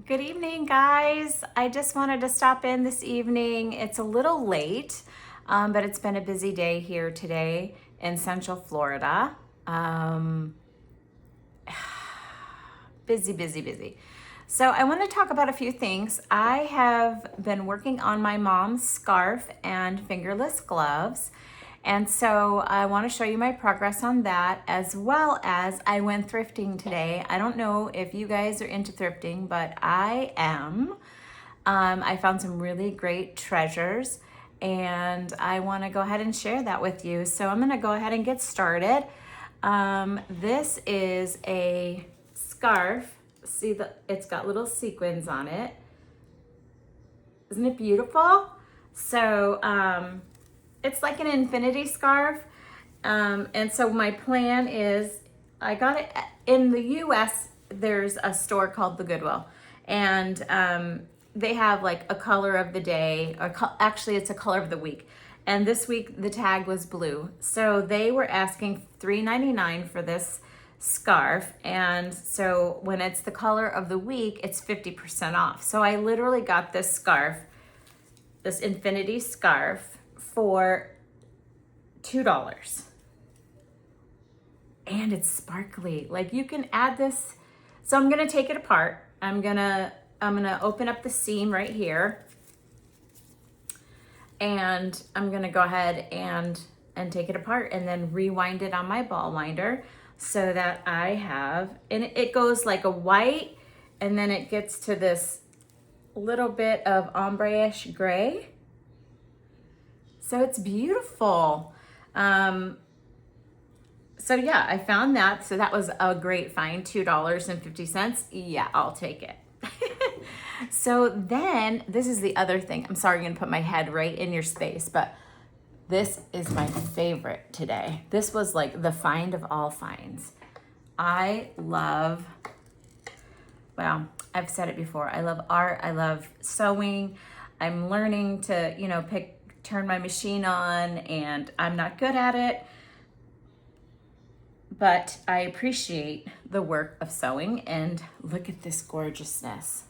Good evening, guys. I just wanted to stop in this evening. It's a little late, but it's been a busy day here today in Central Florida. Busy, busy, busy. So I want to talk about a few things. I have been working on my mom's scarf and fingerless gloves. And so I want to show you my progress on that, as well as I went thrifting today. I don't know if you guys are into thrifting, but I am. I found some really great treasures and I want to go ahead and share that with you. So I'm going to go ahead and get started. This is a scarf. See, it's got little sequins on it. Isn't it beautiful? So, it's like an infinity scarf. And so my plan is, I got it in the US, there's a store called the Goodwill. And they have like a color of the day, or actually it's a color of the week. And this week the tag was blue. So they were asking $3.99 for this scarf. And so when it's the color of the week, it's 50% off. So I literally got this scarf, this infinity scarf, for $2. And it's sparkly. Like, you can add this. So I'm gonna take it apart. I'm gonna open up the seam right here. And I'm gonna go ahead and take it apart and then rewind it on my ball winder so that I have, and it goes like a white, and then it gets to this little bit of ombre-ish gray. So it's beautiful. So yeah, I found that. So that was a great find, $2.50. Yeah, I'll take it. So then, this is the other thing. I'm sorry, I'm gonna put my head right in your space, but this is my favorite today. This was like the find of all finds. I love, well, I've said it before. I love art, I love sewing. I'm learning to, turn my machine on, and I'm not good at it, but I appreciate the work of sewing. And look at this gorgeousness.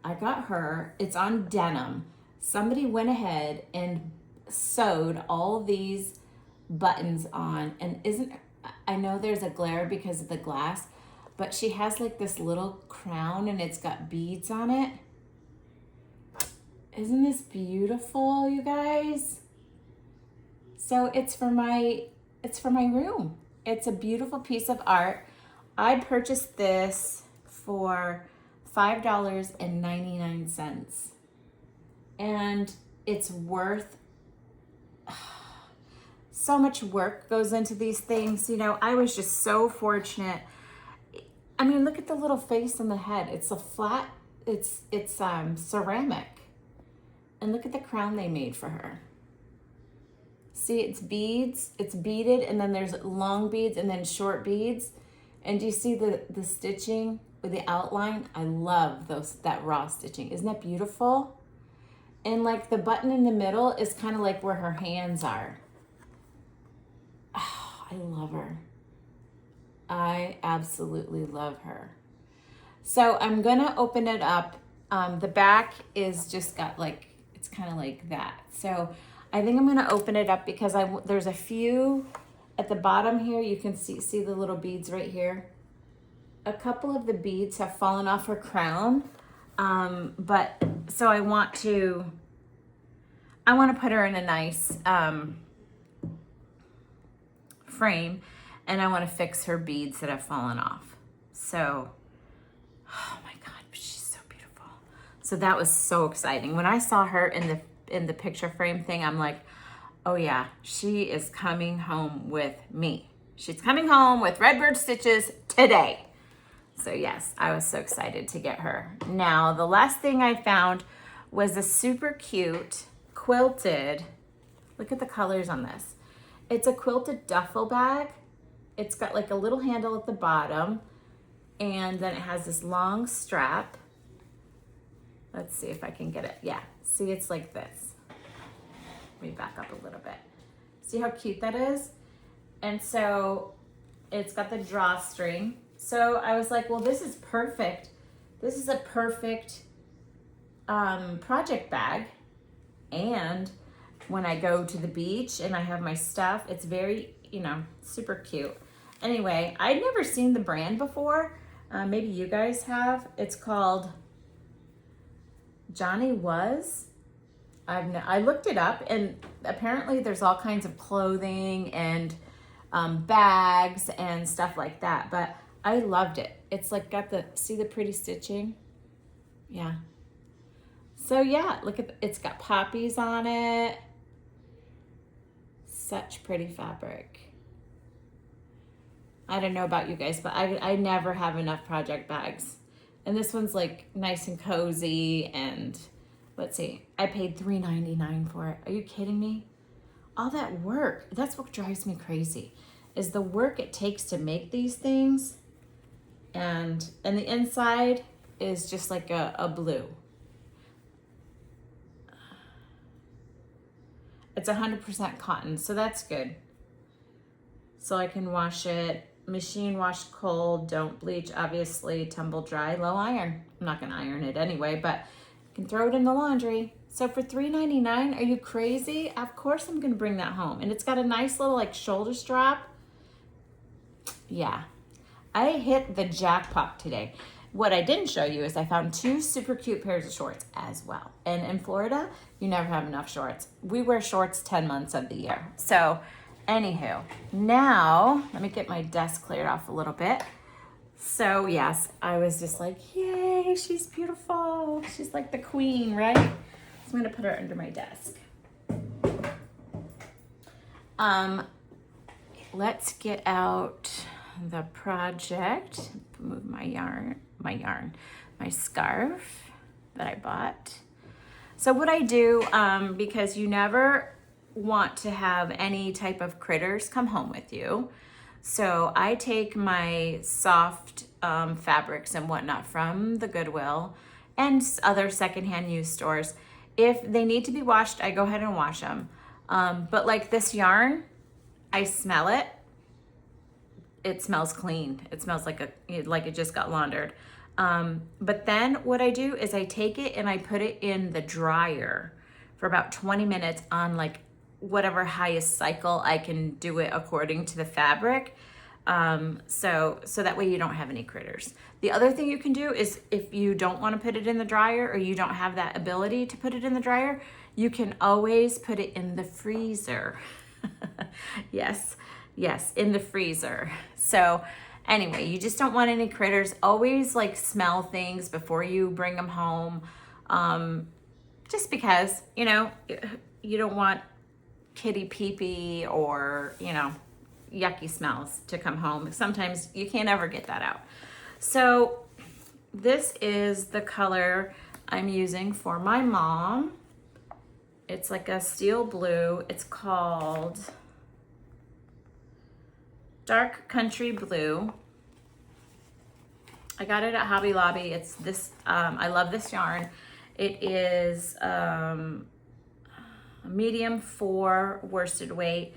I got her, it's on denim. Somebody went ahead and sewed all these buttons on, and I know there's a glare because of the glass, but she has like this little crown and it's got beads on it. Isn't this beautiful, you guys? So it's for my room. It's a beautiful piece of art. I purchased this for $5.99. And it's worth, so much work goes into these things. I was just so fortunate. I mean, look at the little face on the head. It's a flat, it's ceramic. And look at the crown they made for her. See, it's beads, it's beaded, and then there's long beads and then short beads. And do you see the stitching with the outline? I love that raw stitching. Isn't that beautiful? And like the button in the middle is kind of like where her hands are. Oh, I love her. I absolutely love her. So I'm gonna open it up. The back is just got like, it's kind of like that. So I think I'm gonna open it up because there's a few at the bottom here. You can see the little beads right here. A couple of the beads have fallen off her crown. But so I want to put her in a nice frame, and I want to fix her beads that have fallen off. So, oh my God, she's so beautiful. So that was so exciting. When I saw her in the picture frame thing, I'm like, oh yeah, she is coming home with me. She's coming home with Redbird stitches today. So yes, I was so excited to get her. Now, the last thing I found was a super cute quilted, look at the colors on this. It's a quilted duffel bag. It's got like a little handle at the bottom, and then it has this long strap. Let's see if I can get it. Yeah, see, it's like this. Let me back up a little bit. See how cute that is? And so it's got the drawstring. So I was like, well, this is perfect This is a perfect project bag. And when I go to the beach and I have my stuff, it's very, you know, super cute. Anyway, I'd never seen the brand before. Maybe you guys have. It's called Johnny Was. I looked it up, and apparently there's all kinds of clothing and bags and stuff like that, but I loved it. It's like got see the pretty stitching? Yeah. So yeah, look at, it's got poppies on it. Such pretty fabric. I don't know about you guys, but I never have enough project bags. And this one's like nice and cozy, and let's see, I paid $3.99 for it. Are you kidding me? All that work, that's what drives me crazy, is the work it takes to make these things. And the inside is just like a blue. It's 100% cotton, so that's good. So I can wash it, machine wash cold, don't bleach, obviously, tumble dry, low iron. I'm not gonna iron it anyway, but you can throw it in the laundry. So for $3.99, are you crazy? Of course I'm gonna bring that home. And it's got a nice little like shoulder strap. Yeah, I hit the jackpot today. What I didn't show you is I found 2 super cute pairs of shorts as well. And in Florida, you never have enough shorts. We wear shorts 10 months of the year. So anywho, now let me get my desk cleared off a little bit. So yes, I was just like, yay, she's beautiful. She's like the queen, right? So I'm gonna put her under my desk. Let's get out the project. Move my scarf that I bought. So what I do, because you never want to have any type of critters come home with you, so I take my soft fabrics and whatnot from the Goodwill and other secondhand used stores. If they need to be washed, I go ahead and wash them. But like this yarn, I smell it. It smells clean. It smells like it just got laundered. But then what I do is I take it and I put it in the dryer for about 20 minutes on like whatever highest cycle I can do it according to the fabric. So that way you don't have any critters. The other thing you can do is if you don't want to put it in the dryer, or you don't have that ability to put it in the dryer, you can always put it in the freezer. Yes, in the freezer. So anyway, you just don't want any critters. Always like smell things before you bring them home. Just because, you know, you don't want kitty pee-pee or, you know, yucky smells to come home. Sometimes you can't ever get that out. So this is the color I'm using for my mom. It's like a steel blue. It's called Dark Country Blue. I got it at Hobby Lobby. It's this, I love this yarn. It is medium 4 worsted weight.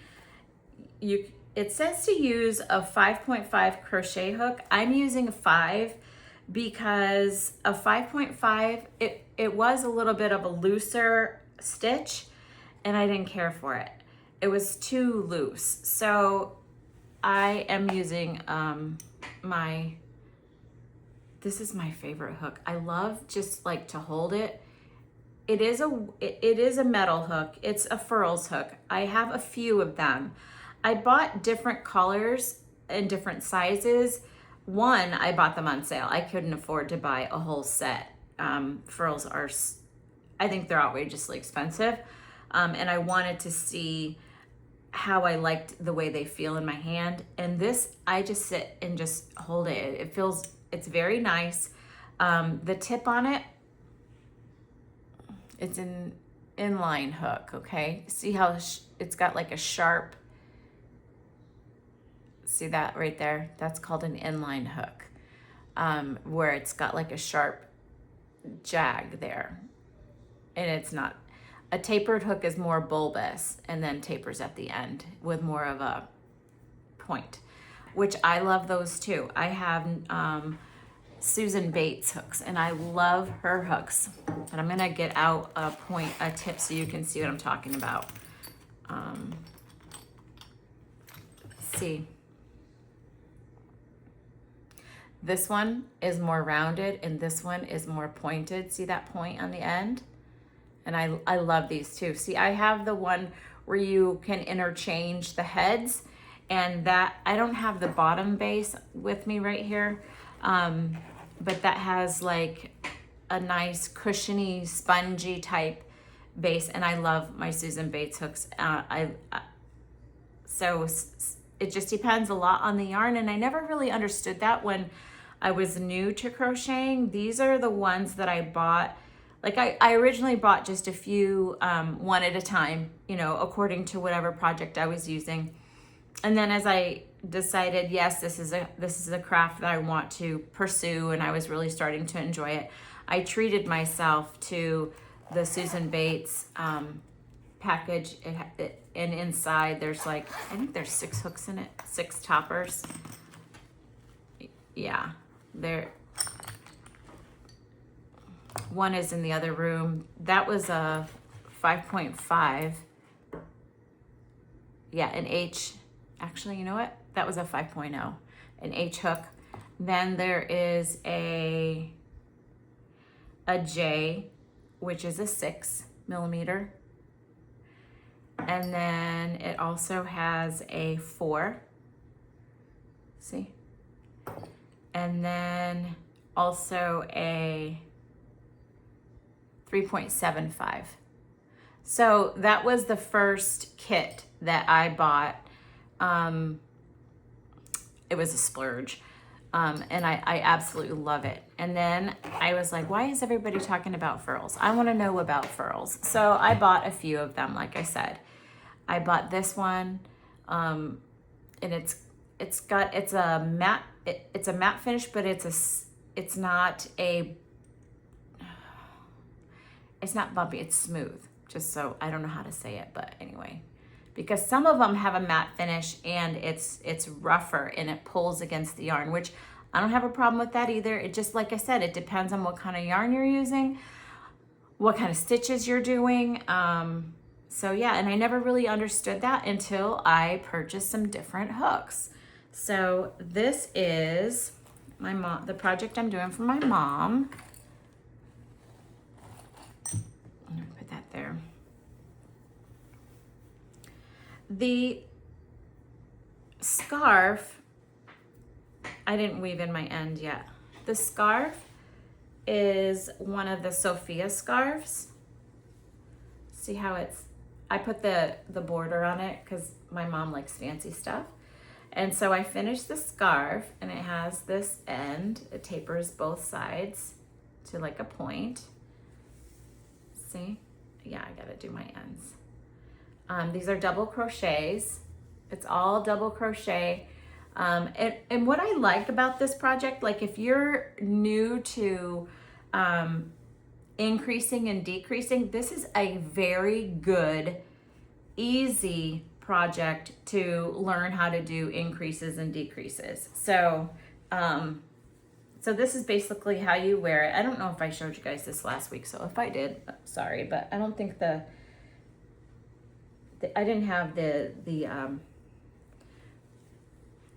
It says to use a 5.5 crochet hook. I'm using a 5 because a 5.5, it was a little bit of a looser stitch and I didn't care for it. It was too loose. So I am using this is my favorite hook. I love just like to hold it. It is a metal hook. It's a Furls hook. I have a few of them. I bought different colors and different sizes. One, I bought them on sale. I couldn't afford to buy a whole set. Furls are, I think they're outrageously expensive. And I wanted to see how I liked the way they feel in my hand. And this, I just sit and just hold it. It's very nice. The tip on it, it's an inline hook, okay? See how it's got like a sharp, see that right there? That's called an inline hook, where it's got like a sharp jag there. And it's not, a tapered hook is more bulbous and then tapers at the end with more of a point, which I love those too. I have Susan Bates hooks, and I love her hooks. But I'm gonna get out a tip so you can see what I'm talking about. See, this one is more rounded and this one is more pointed. See that point on the end? And I love these too. See, I have the one where you can interchange the heads, and that I don't have the bottom base with me right here, but that has like a nice cushiony, spongy type base, and I love my Susan Bates hooks. So it just depends a lot on the yarn, and I never really understood that when I was new to crocheting. These are the ones that I bought. Like I originally bought just a few, one at a time, you know, according to whatever project I was using. And then as I decided, yes, this is a craft that I want to pursue, and I was really starting to enjoy it, I treated myself to the Susan Bates package. And inside there's like, I think there's 6 hooks in it, 6 toppers. Yeah, one is in the other room. That was a 5.5. Yeah, an H. Actually, you know what? That was a 5.0, an H hook. Then there is a J, which is a 6mm. And then it also has a 4. See? And then also a 3.75. So that was the first kit that I bought. It was a splurge. And I absolutely love it. And then I was like, why is everybody talking about furls? I want to know about furls. So I bought a few of them, like I said. I bought this one, and it's a matte finish, but it's not bumpy, it's smooth. Just so, I don't know how to say it, but anyway. Because some of them have a matte finish and it's rougher and it pulls against the yarn, which I don't have a problem with that either. It just, like I said, it depends on what kind of yarn you're using, what kind of stitches you're doing. So yeah, and I never really understood that until I purchased some different hooks. So this is my mom, the project I'm doing for my mom. I'm gonna put that there. The scarf, I didn't weave in my end yet. The scarf is one of the Sophia scarves. See how I put the border on it because my mom likes fancy stuff. And so I finished the scarf, and it has this end. It tapers both sides to like a point. See? Yeah, I gotta do my ends. These are double crochets. It's all double crochet. And what I like about this project, like if you're new to increasing and decreasing, this is a very good, easy project to learn how to do increases and decreases. So, so this is basically how you wear it. I don't know if I showed you guys this last week, so if I did, sorry, but I don't think I didn't have the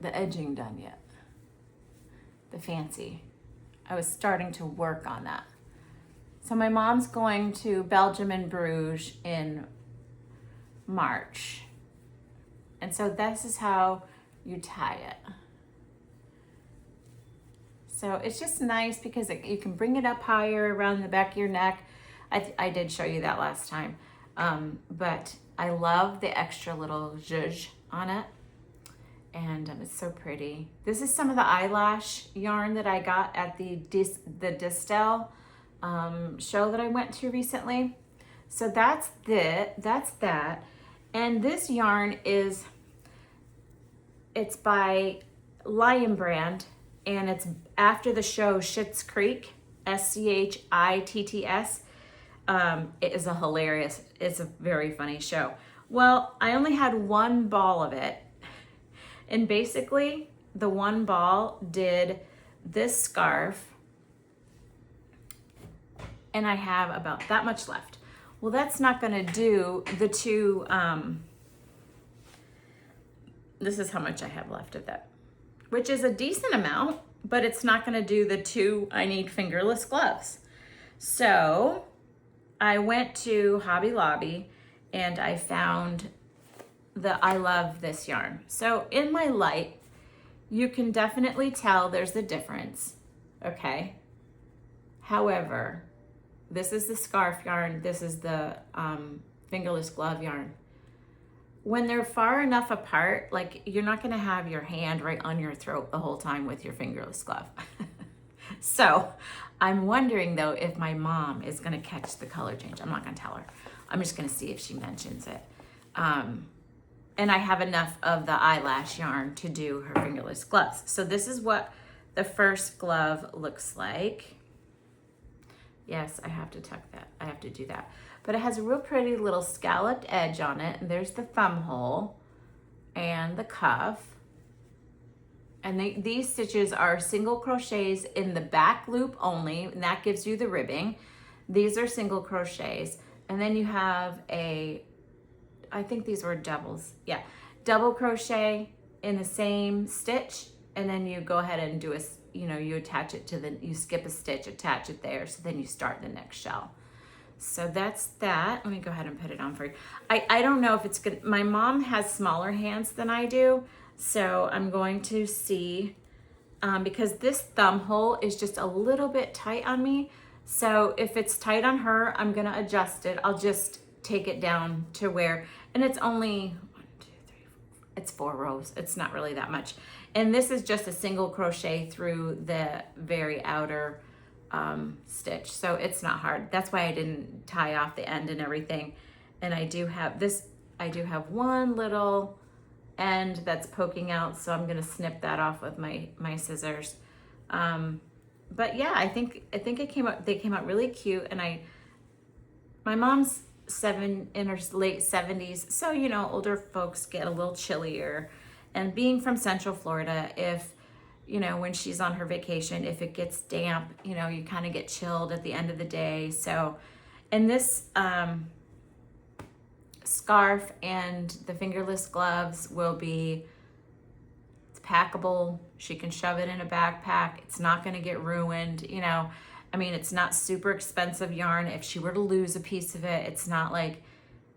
edging done yet. The fancy. I was starting to work on that. So my mom's going to Belgium and Bruges in March. And so this is how you tie it. So it's just nice because you can bring it up higher around the back of your neck. I did show you that last time. But I love the extra little zhuzh on it. And it's so pretty. This is some of the eyelash yarn that I got at the Distel show that I went to recently. So that's that. And this yarn it's by Lion Brand, and it's after the show Schitt's Creek, SCHITTS. It is it's a very funny show. Well, I only had one ball of it. And basically the one ball did this scarf and I have about that much left. Well, that's not gonna do the two, this is how much I have left of that, which is a decent amount, but it's not gonna do the two I need fingerless gloves. So I went to Hobby Lobby and I found I love this yarn. So in my light, you can definitely tell there's a difference, okay? However, this is the scarf yarn, this is the fingerless glove yarn. When they're far enough apart, like you're not gonna have your hand right on your throat the whole time with your fingerless glove. So I'm wondering though if my mom is gonna catch the color change. I'm not gonna tell her. I'm just gonna see if she mentions it. And I have enough of the eyelash yarn to do her fingerless gloves. So this is what the first glove looks like. Yes, I have to tuck that. I have to do that. But it has a real pretty little scalloped edge on it. And there's the thumb hole and the cuff. And these stitches are single crochets in the back loop only, and that gives you the ribbing. These are single crochets. And then you have I think these were doubles. Yeah, double crochet in the same stitch, and then you go ahead and do you attach it to you skip a stitch, attach it there, so then you start the next shell. So that's that. Let me go ahead and put it on for you. I don't know if it's good. My mom has smaller hands than I do, so I'm going to see, because this thumb hole is just a little bit tight on me. So if it's tight on her, I'm gonna adjust it. I'll just take it down to where, and it's only 1, 2, 3, 4, it's 4 rows. It's not really that much. And this is just a single crochet through the very outer stitch. So it's not hard. That's why I didn't tie off the end and everything. And I do have one little end that's poking out. So I'm gonna snip that off with my scissors. But yeah, I think they came out really cute. And my mom's in her late 70s, so older folks get a little chillier, and being from Central Florida, if when she's on her vacation, if it gets damp, you kind of get chilled at the end of the day. So, and this scarf and the fingerless gloves will be, it's packable. She can shove it in a backpack. It's not going to get ruined. I mean, it's not super expensive yarn. If she were to lose a piece of it, it's not like,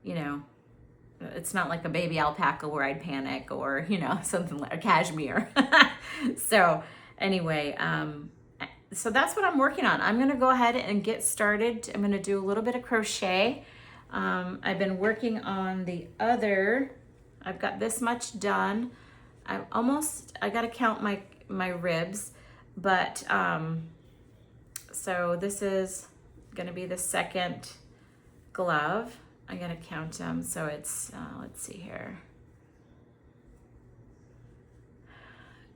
it's not like a baby alpaca where I'd panic, or, something like a cashmere. So anyway, so that's what I'm working on. I'm gonna go ahead and get started. I'm gonna do a little bit of crochet. I've been working on I've got this much done. I gotta count my ribs, but, so this is gonna be the second glove. I gotta count them. So it's, let's see here.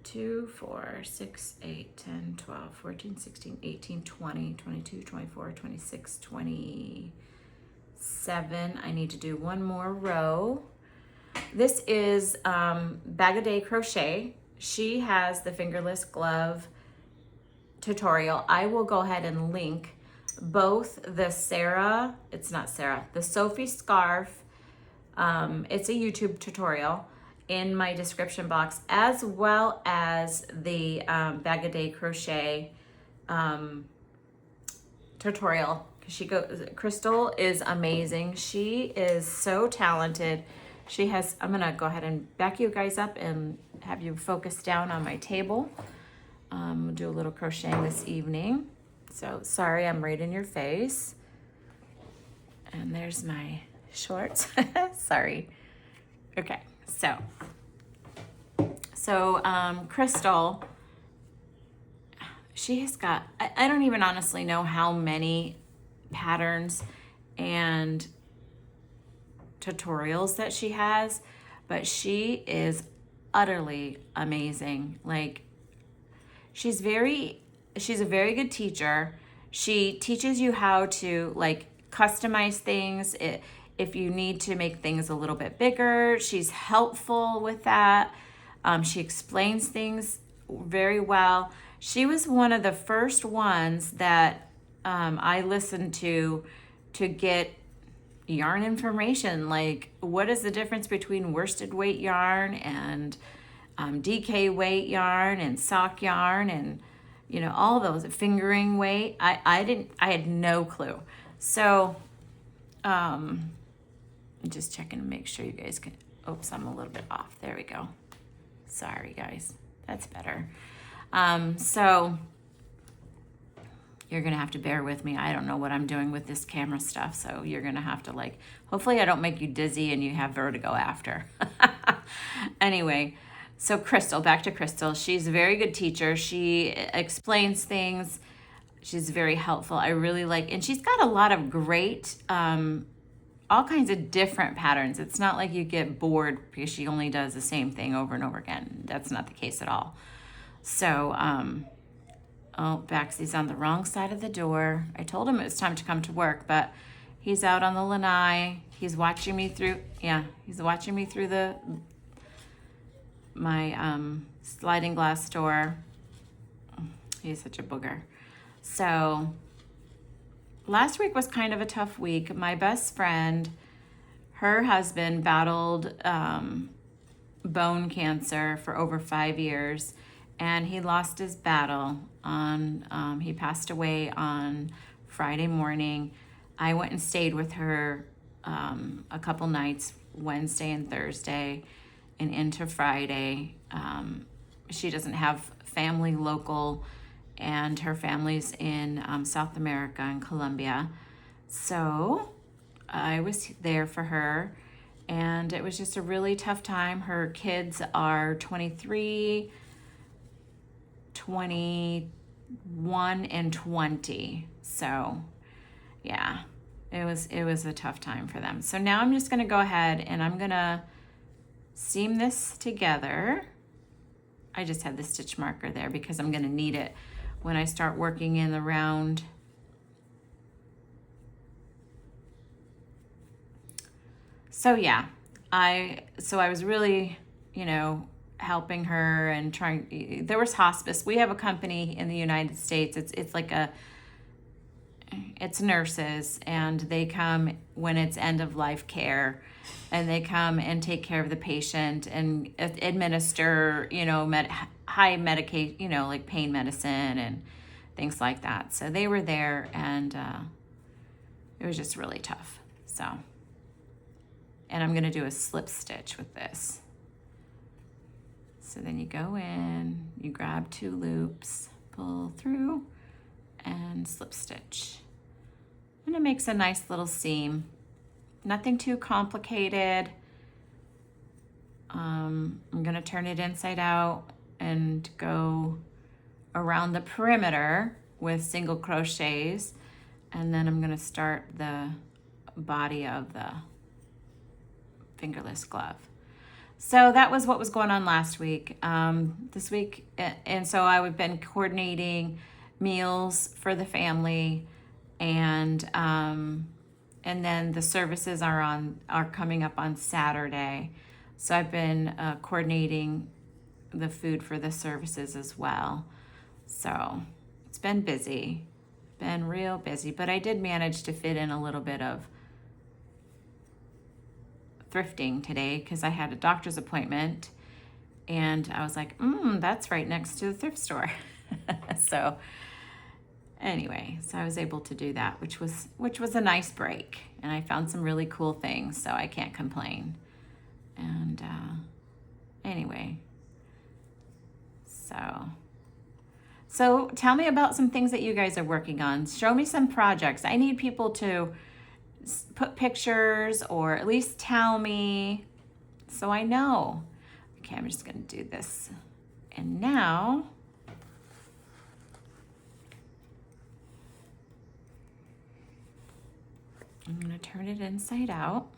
2, 4, 6, 8, 10, 12, 14, 16, 18, 20, 22, 24, 26, 27. I need to do one more row. This is Bag a Day Crochet. She has the fingerless glove tutorial. I will go ahead and link both the Sophie scarf, it's a YouTube tutorial, in my description box, as well as the Bag a Day Crochet tutorial. Crystal is amazing. She is so talented. I'm gonna go ahead and back you guys up and have you focus down on my table. We'll do a little crocheting this evening. So sorry, I'm right in your face. And there's my shorts. Sorry. Okay, so Crystal, she has got, I don't even honestly know how many patterns and tutorials that she has, but she is utterly amazing. Like, she's a very good teacher. She teaches you how to customize things. If you need to make things a little bit bigger, she's helpful with that. She explains things very well. She was one of the first ones that I listen to get yarn information, like what is the difference between worsted weight yarn and DK weight yarn and sock yarn, and all those, fingering weight. I had no clue. So just checking to make sure you guys can, oops, I'm a little bit off. There we go. Sorry guys, that's better. So you're gonna have to bear with me. I don't know what I'm doing with this camera stuff, so you're gonna have to hopefully I don't make you dizzy and you have vertigo after. Anyway, so Crystal, back to Crystal. She's a very good teacher. She explains things. She's very helpful. I really like, and she's got a lot of great, all kinds of different patterns. It's not like you get bored because she only does the same thing over and over again. That's not the case at all. So, oh, Baxy's on the wrong side of the door. I told him it was time to come to work, but he's out on the lanai. He's watching me through, he's watching me through my sliding glass door. He's such a booger. So last week was kind of a tough week. My best friend, her husband battled bone cancer for over 5 years, and he lost his battle on, he passed away on Friday morning. I went and stayed with her a couple nights, Wednesday and Thursday, and into Friday. She doesn't have family local, and her family's in South America in Colombia. So I was there for her, and it was just a really tough time. Her kids are 23, 21, and 20. So yeah, it was a tough time for them. So now I'm just gonna go ahead and I'm gonna seam this together. I just had the stitch marker there because I'm gonna need it when I start working in the round. So yeah, I was really, helping her and trying. There was hospice. We have a company in the United States. It's nurses, and they come when it's end of life care, and they come and take care of the patient and administer, high medication, like pain medicine and things like that. So they were there, and it was just really tough. So, and I'm gonna do a slip stitch with this. So then you go in, you grab 2 loops, pull through, and slip stitch. And it makes a nice little seam. Nothing too complicated. I'm gonna turn it inside out and go around the perimeter with single crochets, and then I'm gonna start the body of the fingerless glove. So that was what was going on last week. This week, and so I've been coordinating meals for the family, and then the services are coming up on Saturday. So I've been coordinating the food for the services as well. So it's been busy, been real busy, but I did manage to fit in a little bit of thrifting today because I had a doctor's appointment, and I was like, that's right next to the thrift store. So anyway, so I was able to do that, which was a nice break, and I found some really cool things, so I can't complain. And anyway, so tell me about some things that you guys are working on. Show me some projects. I need people to put pictures, or at least tell me so I know. Okay, I'm just gonna do this. And now I'm gonna turn it inside out.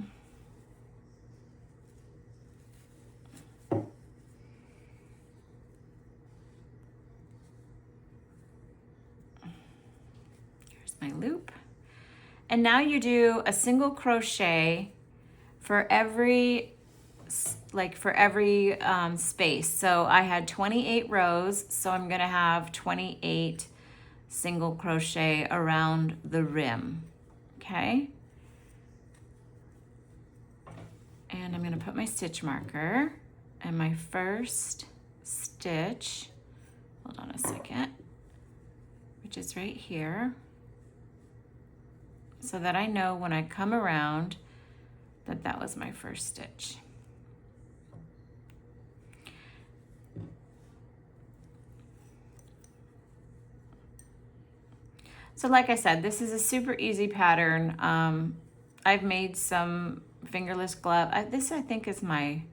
Here's my loop. And now you do a single crochet for every space. So I had 28 rows, so I'm gonna have 28 single crochet around the rim, okay? And I'm gonna put my stitch marker and my first stitch, hold on a second, which is right here, so that I know when I come around that that was my first stitch. So like I said, this is a super easy pattern. I've made some fingerless glove. This I think is maybe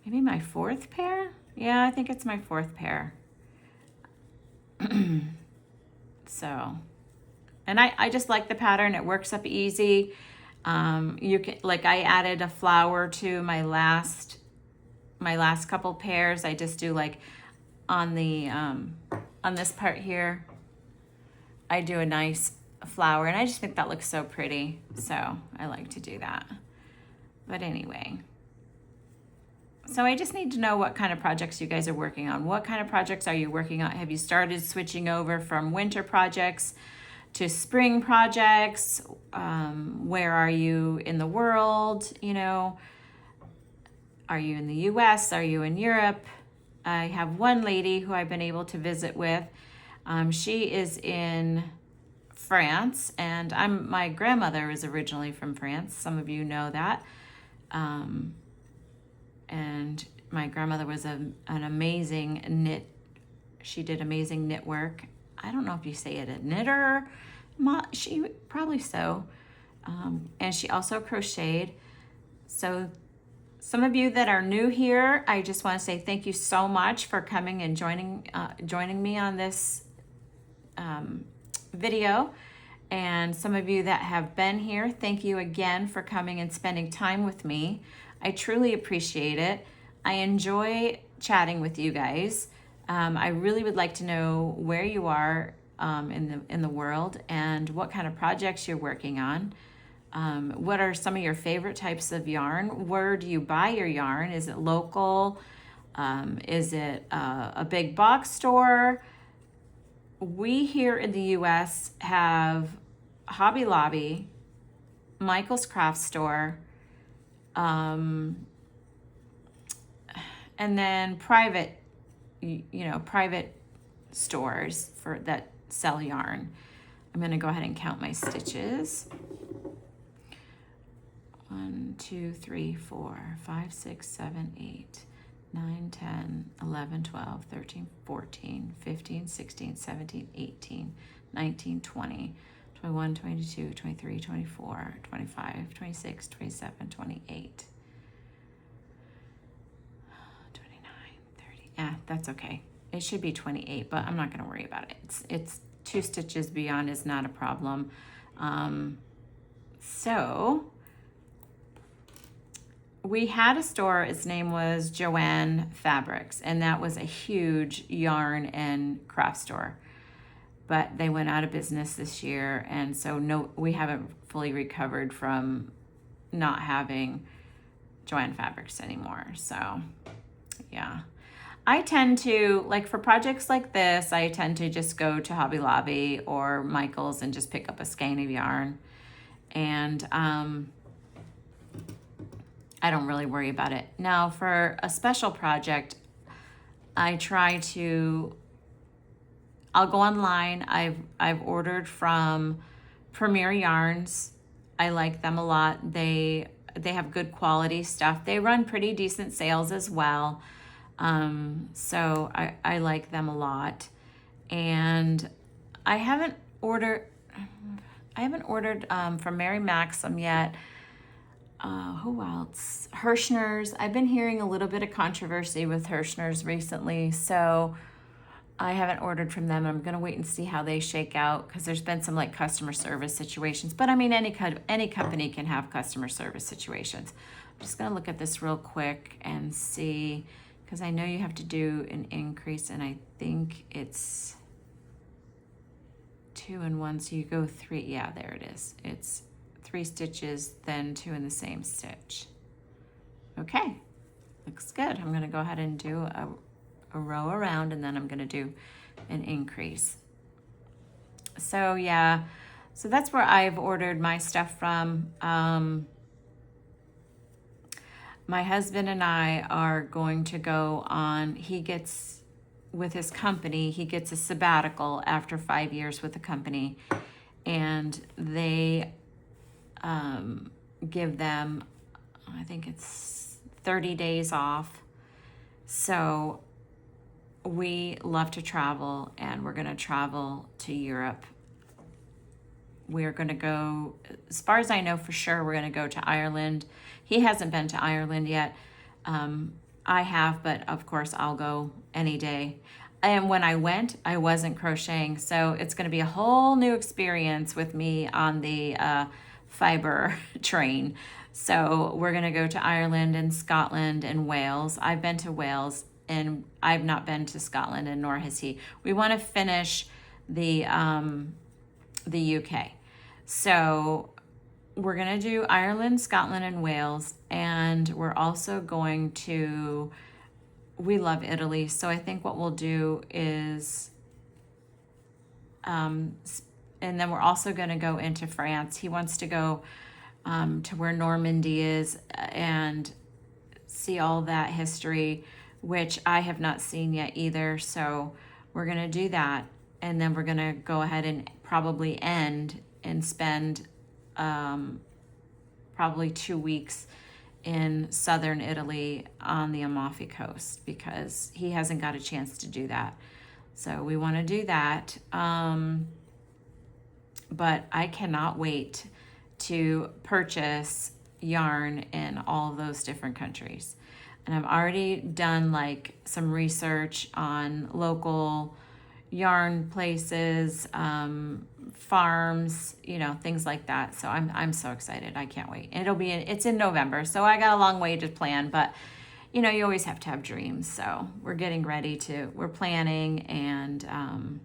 my 4th pair. Yeah, I think it's my 4th pair. So, and I just like the pattern. It works up easy. You can, like, I added a flower to my last couple pairs. I just do like on the on this part here, I do a nice flower, and I just think that looks so pretty, so I like to do that. But anyway, so I just need to know what kind of projects you guys are working on. What kind of projects are you working on? Have you started switching over from winter projects to spring projects? Where are you in the world? You know, are you in the US? Are you in Europe? I have one lady who I've been able to visit with. She is in France, and my grandmother is originally from France. Some of you know that. And my grandmother was an amazing she did amazing knit work. I don't know if you say it, a knitter, she probably so. And she also crocheted. So some of you that are new here, I just want to say thank you so much for coming and joining me on this video. And some of you that have been here, thank you again for coming and spending time with me. I truly appreciate it. I enjoy chatting with you guys. I really would like to know where you are in the world and what kind of projects you're working on. What are some of your favorite types of yarn? Where do you buy your yarn? Is it local? Is it a big box store? We here in the US have Hobby Lobby, Michael's Craft Store, and then private stores that sell yarn. I'm going to go ahead and count my stitches. 1, 2, 3, 4, 5, 6, 7, 8, 9, 10, 11, 12, 13, 14, 15, 16, 17, 18, 19, 20, 21, 22, 23, 24, 25, 26, 27, 28, 29, 30. Yeah, that's okay. It should be 28, but I'm not going to worry about it. It's 2 stitches beyond is not a problem. So we had a store, its name was Joanne Fabrics, and that was a huge yarn and craft store. But they went out of business this year, and so we haven't fully recovered from not having Joanne Fabrics anymore. So yeah, I tend to, like, for projects like this, I tend to just go to Hobby Lobby or Michael's and just pick up a skein of yarn. And I don't really worry about it. Now, for a special project, I'll go online. I've ordered from Premier Yarns. I like them a lot. They have good quality stuff. They run pretty decent sales as well. So I like them a lot. And I haven't ordered from Mary Maxim yet. Who else? Hirschner's. I've been hearing a little bit of controversy with Hirschner's recently, so I haven't ordered from them. I'm going to wait and see how they shake out, because there's been some like customer service situations. But I mean, any company can have customer service situations. I'm just going to look at this real quick and see, because I know you have to do an increase, and I think it's 2 in 1, so you go 3. Yeah, there it is. It's 3 stitches, then 2 in the same stitch. Okay, looks good. I'm going to go ahead and do a row around, and then I'm going to do an increase. So yeah, so that's where I've ordered my stuff from. My husband and I are going to go on, with his company, he gets a sabbatical after 5 years with the company, and they give them, I think it's 30 days off. So we love to travel, and we're going to travel to Europe. We're going to go, as far as I know for sure, we're going to go to Ireland. He hasn't been to Ireland yet. I have, but of course I'll go any day. And when I went, I wasn't crocheting. So it's going to be a whole new experience with me on the fiber train. So we're going to go to Ireland and Scotland and Wales. I've been to Wales, and I've not been to Scotland, and nor has he. We want to finish the UK. So we're going to do Ireland, Scotland, and Wales. And we're also going to, we love Italy. So I think what we'll do is, and then we're also going to go into France. He wants to go to where Normandy is and see all that history, which I have not seen yet either. So we're going to do that. And then we're going to go ahead and probably end and spend probably 2 weeks in southern Italy on the Amalfi Coast, because he hasn't got a chance to do that. So we want to do that. But I cannot wait to purchase yarn in all of those different countries. And I've already done like some research on local yarn places, farms, things like that. So I'm so excited. I can't wait. And it's in November, so I got a long way to plan, but you always have to have dreams. So we're getting ready we're planning and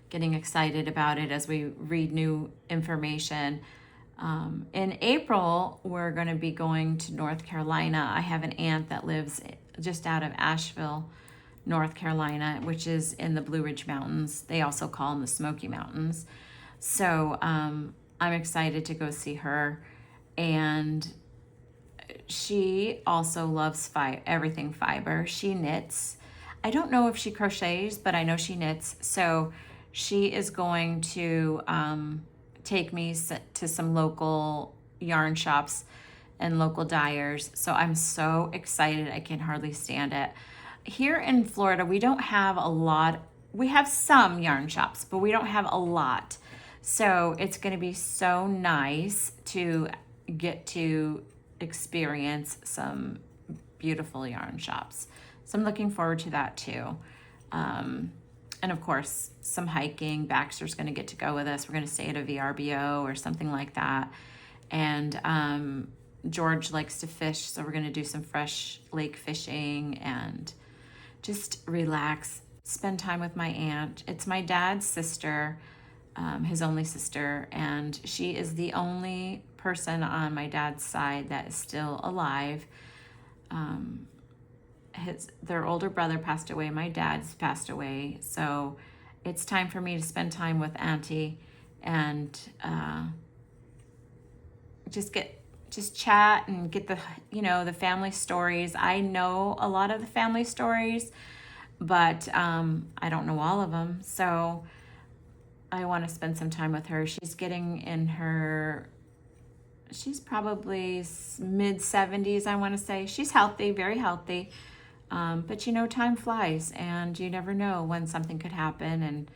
getting excited about it as we read new information. In April, we're going to be going to North Carolina. I have an aunt that lives just out of Asheville, North Carolina, which is in the Blue Ridge Mountains. They also call them the Smoky Mountains. So I'm excited to go see her. And she also loves everything fiber. She knits. I don't know if she crochets, but I know she knits. So she is going to take me to some local yarn shops and local dyers. So I'm so excited. I can hardly stand it. Here in Florida, we don't have a lot. We have some yarn shops, but we don't have a lot. So it's going to be so nice to get to experience some beautiful yarn shops. So I'm looking forward to that too. And of course, some hiking. Baxter's going to get to go with us. We're going to stay at a VRBO or something like that. And George likes to fish, so we're going to do some fresh lake fishing and just relax, spend time with my aunt. It's my dad's sister, his only sister, and she is the only person on my dad's side that is still alive. Their older brother passed away. My dad's passed away. So it's time for me to spend time with Auntie and just chat and get the family stories. I know a lot of the family stories, but I don't know all of them. So I want to spend some time with her. She's probably mid 70s, I want to say. She's healthy, very healthy. But time flies, and you never know when something could happen, and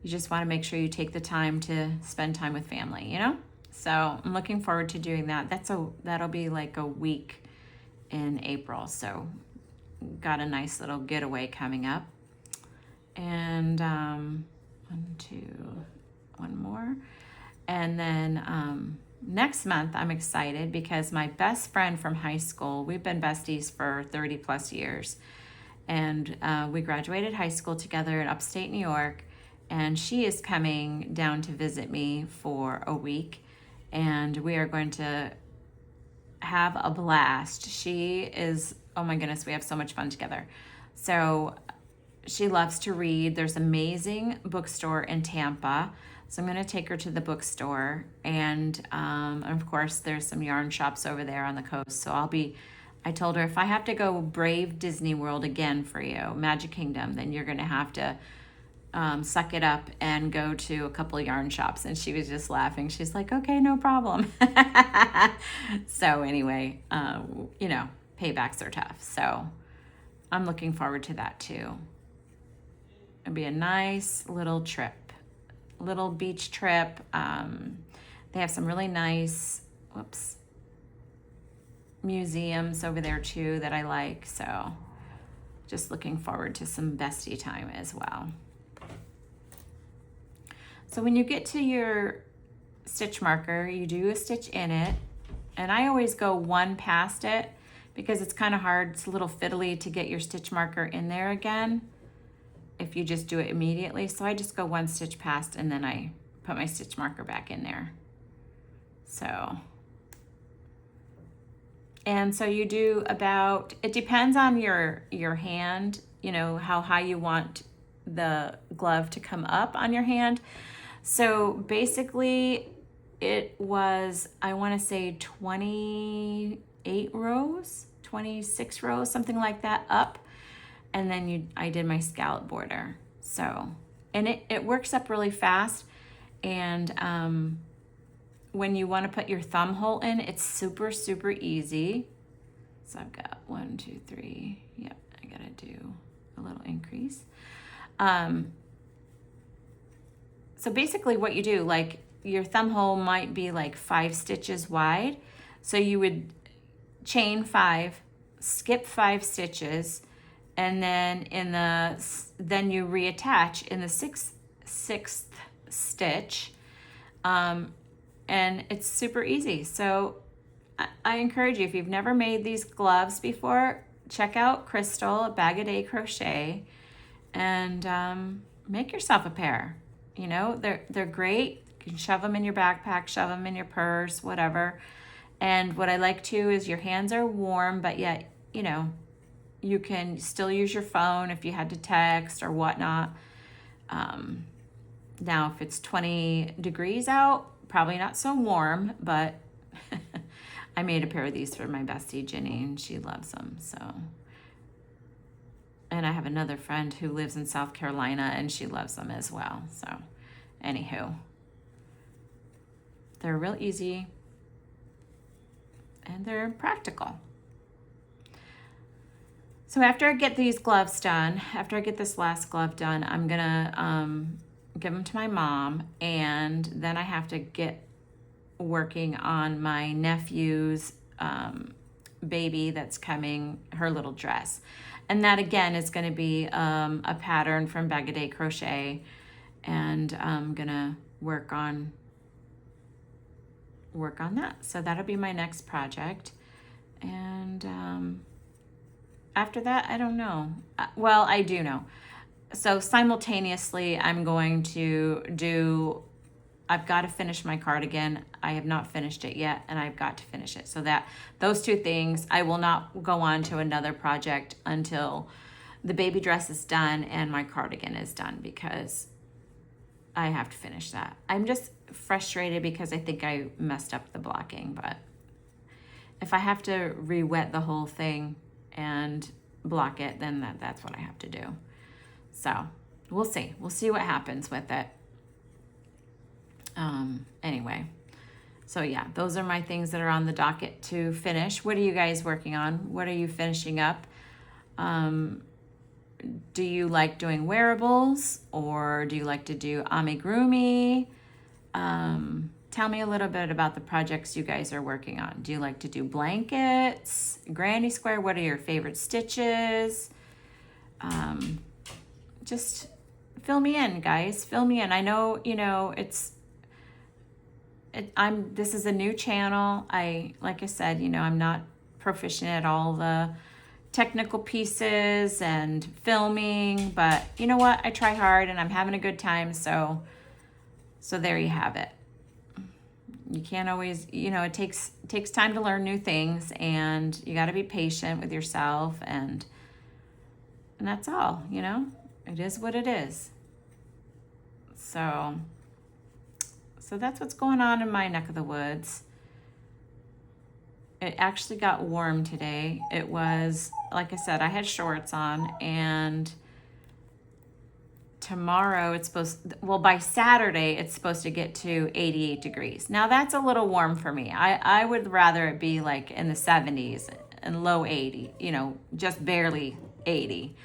you just want to make sure you take the time to spend time with family, So I'm looking forward to doing that. That'll be like a week in April. So got a nice little getaway coming up. And one more. And then next month I'm excited because my best friend from high school, we've been besties for 30 plus years. And we graduated high school together in upstate New York. And she is coming down to visit me for a week. And we are going to have a blast. She is, oh my goodness, we have so much fun together. So she loves to read. There's an amazing bookstore in Tampa. So I'm going to take her to the bookstore. And of course, there's some yarn shops over there on the coast. So I told her, if I have to go brave Disney World again for you, Magic Kingdom, then you're going to have to suck it up and go to a couple of yarn shops. And she was just laughing. She's like, okay, no problem. So anyway, you know, paybacks are tough. So I'm looking forward to that too. It'll be a nice little trip, little beach trip. They have some really nice, museums over there too that I like. So just looking forward to some bestie time as well. So when you get to your stitch marker, you do a stitch in it. And I always go one past it because it's kind of hard. It's a little fiddly to get your stitch marker in there again if you just do it immediately. So I just go one stitch past and then I put my stitch marker back in there. So, and so you do about, it depends on your hand, you know, how high you want the glove to come up on your hand. So basically it was, I want to say 28 rows, 26 rows, something like that up. And then I did my scallop border. So, and it works up really fast. And when you want to put your thumb hole in, it's super, super easy. So I've got 1, 2, 3. Yep, I got to do a little increase. So basically what you do, like your thumb hole might be like 5 stitches wide. So you would chain 5, skip 5 stitches, and then then you reattach in the sixth stitch, and it's super easy. So I encourage you, if you've never made these gloves before, check out Crystal at Bag a Day Crochet and make yourself a pair. You know, they're great. You can shove them in your backpack, shove them in your purse, whatever. And what I like too is your hands are warm, but yet, you know, you can still use your phone if you had to text or whatnot. Now, if it's 20 degrees out, probably not so warm, but I made a pair of these for my bestie, Jenny, and she loves them, so. And I have another friend who lives in South Carolina, and she loves them as well. So, anywho, they're real easy, and they're practical. So after I get these gloves done, after I get this last glove done, I'm gonna give them to my mom, and then I have to get working on my nephew's baby that's coming, her little dress. And that again is gonna be a pattern from Bag a Day Crochet, and I'm gonna work on that. So that'll be my next project. And after that, I don't know. Well, I do know. So simultaneously, I'm going to I've got to finish my cardigan. I have not finished it yet, and I've got to finish it. So that those two things, I will not go on to another project until the baby dress is done and my cardigan is done, because I have to finish that. I'm just frustrated because I think I messed up the blocking, but if I have to re-wet the whole thing and block it, then that's what I have to do. So we'll see. We'll see what happens with it. Anyway, so yeah, those are my things that are on the docket to finish. What are you guys working on? What are you finishing up? Do you like doing wearables, or do you like to do amigurumi? Tell me a little bit about the projects you guys are working on. Do you like to do blankets, granny square? What are your favorite stitches? Just fill me in, guys. Fill me in. I know, you know, this is a new channel. Like I said, you know, I'm not proficient at all the technical pieces and filming, but you know what? I try hard and I'm having a good time. So there you have it. You can't always, you know, it takes time to learn new things, and you got to be patient with yourself, and that's all, you know. it is what it is. So that's what's going on in my neck of the woods. It actually got warm today. It was, like I said, I had shorts on, and tomorrow it's by Saturday it's supposed to get to 88 degrees. Now that's a little warm for me. I would rather it be like in the 70s and low 80, just barely 80.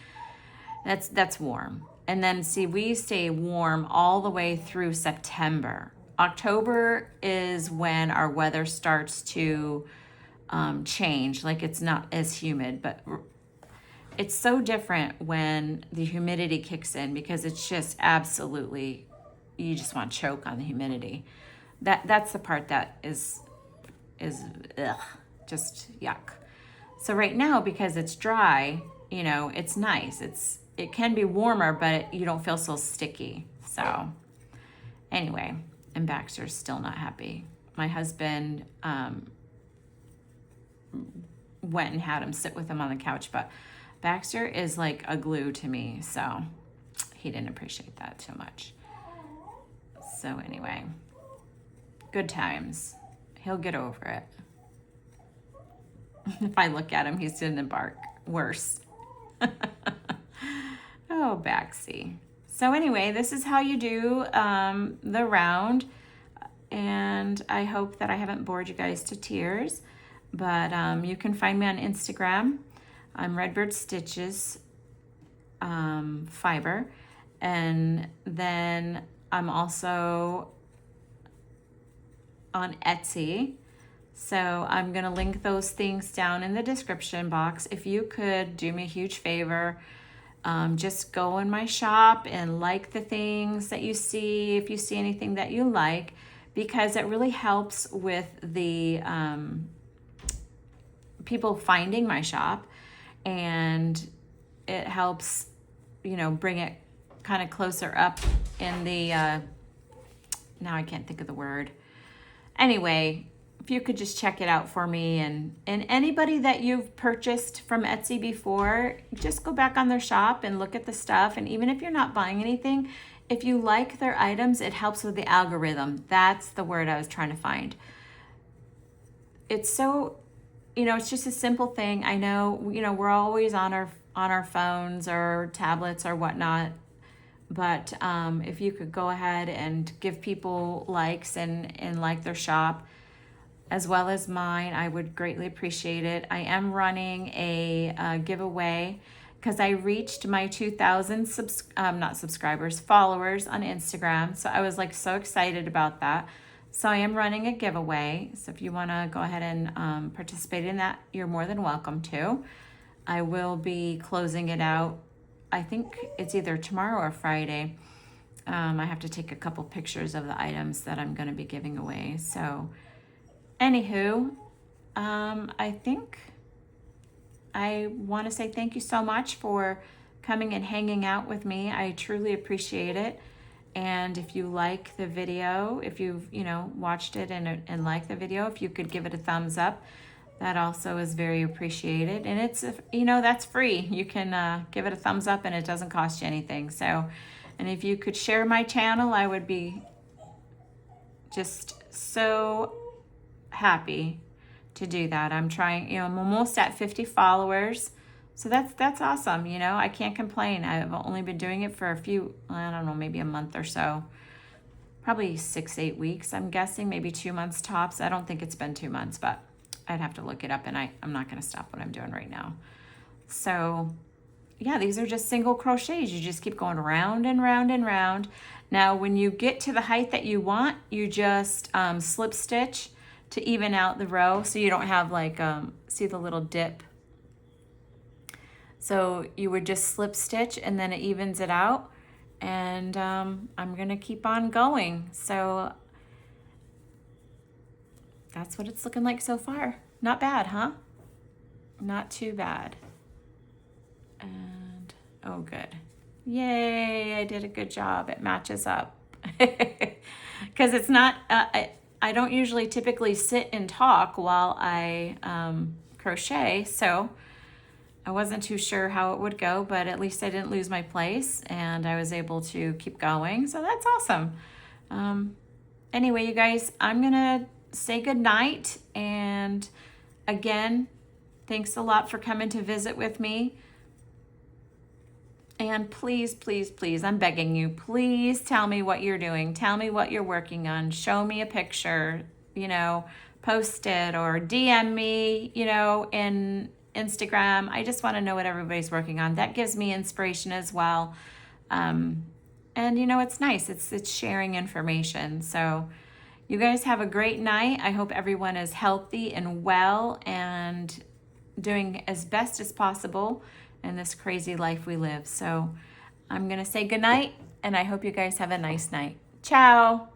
That's warm. And then see, we stay warm all the way through September. October is when our weather starts to change. Like, it's not as humid, but it's so different when the humidity kicks in, because it's just absolutely, you just want to choke on the humidity. That's the part that is ugh, just yuck. So right now, because it's dry, it's nice. It can be warmer, but you don't feel so sticky. So anyway, and Baxter's still not happy. My husband went and had him sit with him on the couch, but Baxter is like a glue to me, so he didn't appreciate that too much. So anyway, good times. He'll get over it. If I look at him, he's gonna bark worse. Oh, Baxy. So anyway, this is how you do the round, and I hope that I haven't bored you guys to tears, but you can find me on Instagram. I'm Redbird Stitches Fiber, and then I'm also on Etsy. So I'm gonna link those things down in the description box. If you could do me a huge favor, just go in my shop and like the things that you see, if you see anything that you like, because it really helps with the people finding my shop, and it helps, bring it kind of closer up in the, now I can't think of the word. Anyway, if you could just check it out for me, and anybody that you've purchased from Etsy before, just go back on their shop and look at the stuff. And even if you're not buying anything, if you like their items, it helps with the algorithm. That's the word I was trying to find. It's so, it's just a simple thing. I know, we're always on our phones or tablets or whatnot. But if you could go ahead and give people likes and like their shop, as well as mine, I would greatly appreciate it. I am running a giveaway because I reached my 2,000 followers on Instagram. So I was like so excited about that. So I am running a giveaway. So if you want to go ahead and participate in that, you're more than welcome to. I will be closing it out. I think it's either tomorrow or Friday. I have to take a couple pictures of the items that I'm going to be giving away. So anywho, I think I want to say thank you so much for coming and hanging out with me. I truly appreciate it. And if you like the video, if you've, watched it and liked the video, if you could give it a thumbs up, that also is very appreciated. And it's, that's free. You can give it a thumbs up and it doesn't cost you anything. So, and if you could share my channel, I would be just so happy to do that. I'm trying, I'm almost at 50 followers. So that's awesome. I can't complain. I've only been doing it for a few, I don't know, maybe a month or so. Probably 6-8 weeks, I'm guessing, maybe 2 months tops. I don't think it's been 2 months, but I'd have to look it up, and I'm not going to stop what I'm doing right now. So yeah, these are just single crochets. You just keep going round and round and round. Now, when you get to the height that you want, you just slip stitch to even out the row, so you don't have like, see the little dip? So you would just slip stitch and then it evens it out. And I'm gonna keep on going. So that's what it's looking like so far. Not bad, huh? Not too bad. And, oh good. Yay, I did a good job. It matches up. Because it's not, I don't usually typically sit and talk while I crochet, so I wasn't too sure how it would go, but at least I didn't lose my place and I was able to keep going. So that's awesome. Anyway, you guys, I'm gonna say good night. And again, thanks a lot for coming to visit with me. And please, please, please, I'm begging you, please tell me what you're doing. Tell me what you're working on. Show me a picture, you know, post it or DM me, you know, in Instagram. I just want to know what everybody's working on. That gives me inspiration as well. And you know, it's nice. It's sharing information. So you guys have a great night. I hope everyone is healthy and well and doing as best as possible in this crazy life we live. So I'm going to say goodnight, and I hope you guys have a nice night. Ciao.